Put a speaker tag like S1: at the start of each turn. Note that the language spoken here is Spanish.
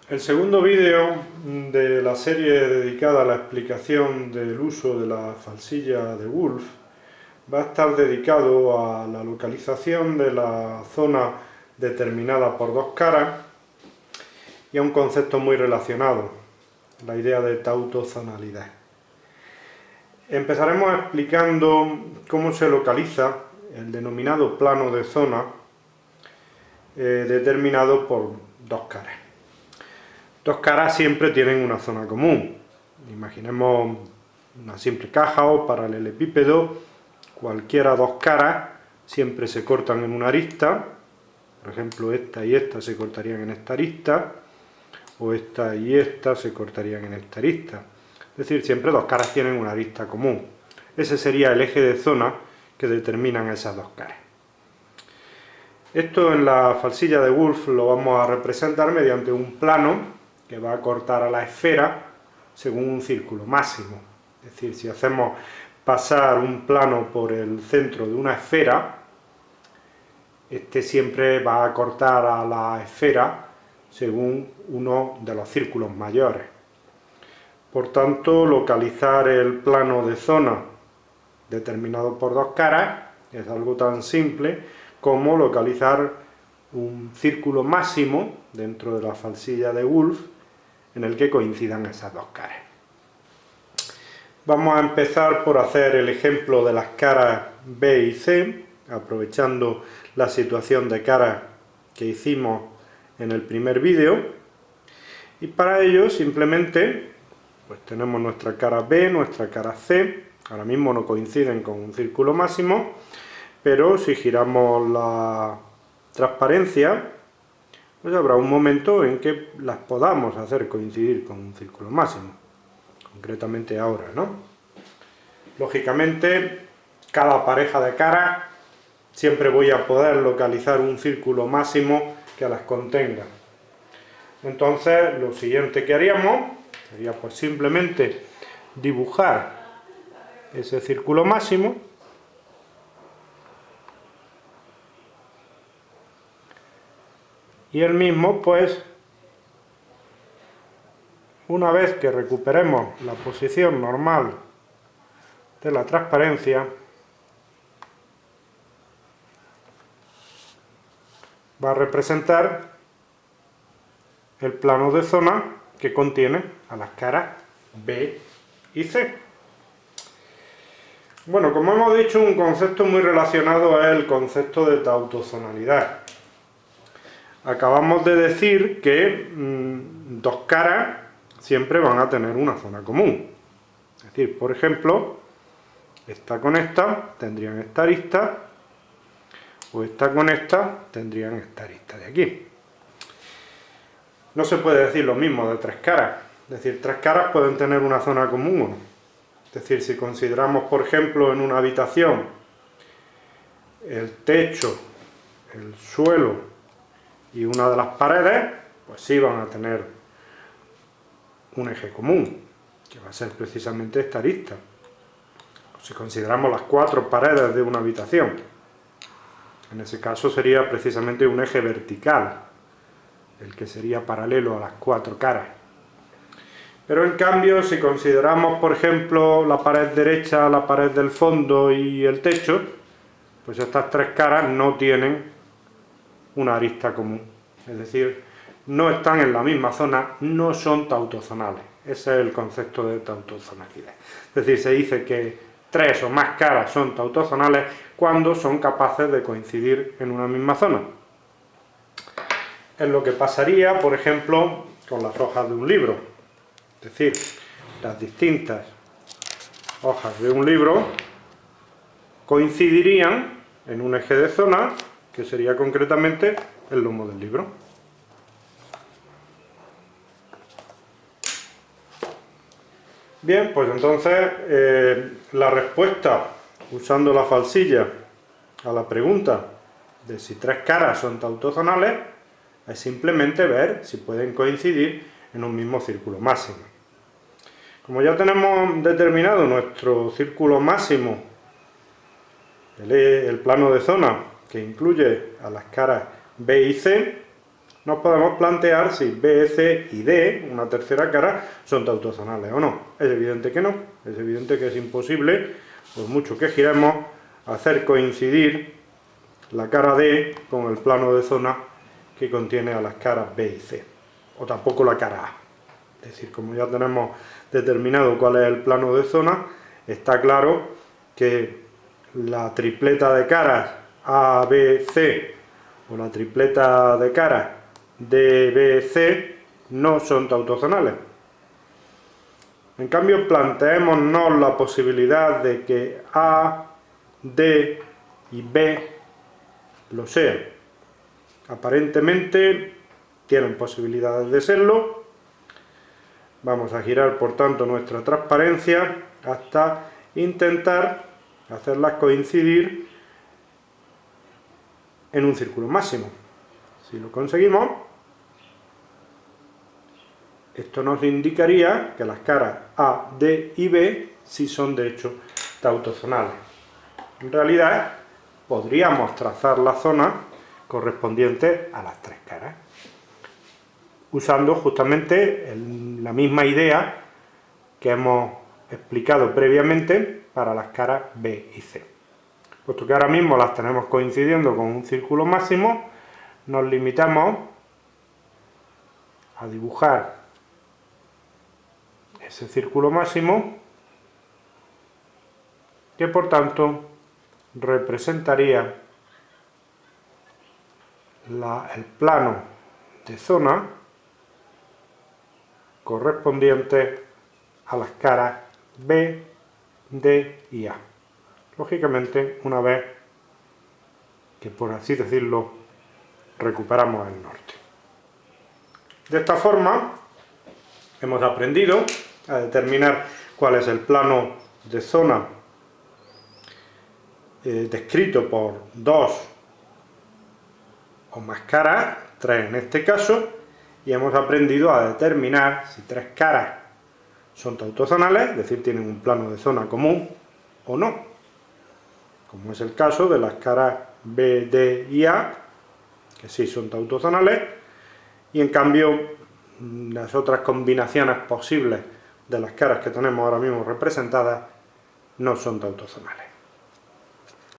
S1: El segundo vídeo de la serie dedicada a la explicación del uso de la falsilla de Wolf va a estar dedicado a la localización de la zona determinada por dos caras y a un concepto muy relacionado, la idea de tautozonalidad. Empezaremos explicando cómo se localiza el denominado plano de zona determinado por dos caras. Dos caras siempre tienen una zona común. Imaginemos una simple caja o paralelepípedo. Cualquiera dos caras siempre se cortan en una arista. Por ejemplo, esta y esta se cortarían en esta arista. O esta y esta se cortarían en esta arista. Es decir, siempre dos caras tienen una arista común. Ese sería el eje de zona que determinan esas dos caras. Esto en la falsilla de Wolf lo vamos a representar mediante un plano que va a cortar a la esfera según un círculo máximo. Es decir, si hacemos pasar un plano por el centro de una esfera, este siempre va a cortar a la esfera según uno de los círculos mayores. Por tanto, localizar el plano de zona determinado por dos caras es algo tan simple como localizar un círculo máximo dentro de la falsilla de Wolf en el que coincidan esas dos caras. Vamos a empezar por hacer el ejemplo de las caras B y C, aprovechando la situación de caras que hicimos en el primer vídeo. Y para ello simplemente pues tenemos nuestra cara B, nuestra cara C. Ahora mismo no coinciden con un círculo máximo, pero si giramos la transparencia, pues habrá un momento en que las podamos hacer coincidir con un círculo máximo, concretamente ahora, ¿no? Lógicamente, cada pareja de caras siempre voy a poder localizar un círculo máximo que las contenga. Entonces, lo siguiente que haríamos sería pues simplemente dibujar ese círculo máximo. Y el mismo, pues, una vez que recuperemos la posición normal de la transparencia, va a representar el plano de zona que contiene a las caras B y C. Bueno, como hemos dicho, un concepto muy relacionado es el concepto de tautozonalidad. Acabamos de decir que dos caras siempre van a tener una zona común. Es decir, por ejemplo, esta con esta tendrían esta arista, o esta con esta tendrían esta arista de aquí. No se puede decir lo mismo de tres caras. Es decir, tres caras pueden tener una zona común o no. Es decir, si consideramos, por ejemplo, en una habitación el techo, el suelo y una de las paredes, pues sí van a tener un eje común, que va a ser precisamente esta arista. Si consideramos las cuatro paredes de una habitación, en ese caso sería precisamente un eje vertical, el que sería paralelo a las cuatro caras. Pero en cambio, si consideramos, por ejemplo, la pared derecha, la pared del fondo y el techo, pues estas tres caras no tienen una arista común, es decir, no están en la misma zona, no son tautozonales. Ese es el concepto de tautozonalidad. Es decir, se dice que tres o más caras son tautozonales cuando son capaces de coincidir en una misma zona. Es lo que pasaría, por ejemplo, con las hojas de un libro. Es decir, las distintas hojas de un libro coincidirían en un eje de zona, que sería concretamente el lomo del libro. Bien, pues entonces la respuesta, usando la falsilla a la pregunta de si tres caras son tautozonales, es simplemente ver si pueden coincidir en un mismo círculo máximo. Como ya tenemos determinado nuestro círculo máximo, el plano de zona que incluye a las caras B y C, nos podemos plantear si B, C y D, una tercera cara, son tautozonales o no. Es evidente que no, es evidente que es imposible, por mucho que giremos, hacer coincidir la cara D con el plano de zona que contiene a las caras B y C, o tampoco la cara A. Es decir, como ya tenemos determinado cuál es el plano de zona, está claro que la tripleta de caras A, B, C o la tripleta de caras D, B, C no son tautozonales. En cambio, planteémonos la posibilidad de que A, D y B lo sean. Aparentemente tienen posibilidades de serlo. Vamos a girar, por tanto, nuestra transparencia hasta intentar hacerlas coincidir en un círculo máximo. Si lo conseguimos, esto nos indicaría que las caras A, D y B sí son de hecho tautozonales. En realidad, podríamos trazar la zona correspondiente a las tres caras, usando justamente la misma idea que hemos explicado previamente para las caras B y C. Puesto que ahora mismo las tenemos coincidiendo con un círculo máximo, nos limitamos a dibujar ese círculo máximo, que por tanto representaría el plano de zona correspondiente a las caras B, D y A. Lógicamente, una vez que, por así decirlo, recuperamos el norte. De esta forma, hemos aprendido a determinar cuál es el plano de zona descrito por dos o más caras, tres en este caso, y hemos aprendido a determinar si tres caras son tautozonales, es decir, tienen un plano de zona común o no, como es el caso de las caras B, D y A, que sí son tautozonales, y en cambio las otras combinaciones posibles de las caras que tenemos ahora mismo representadas no son tautozonales.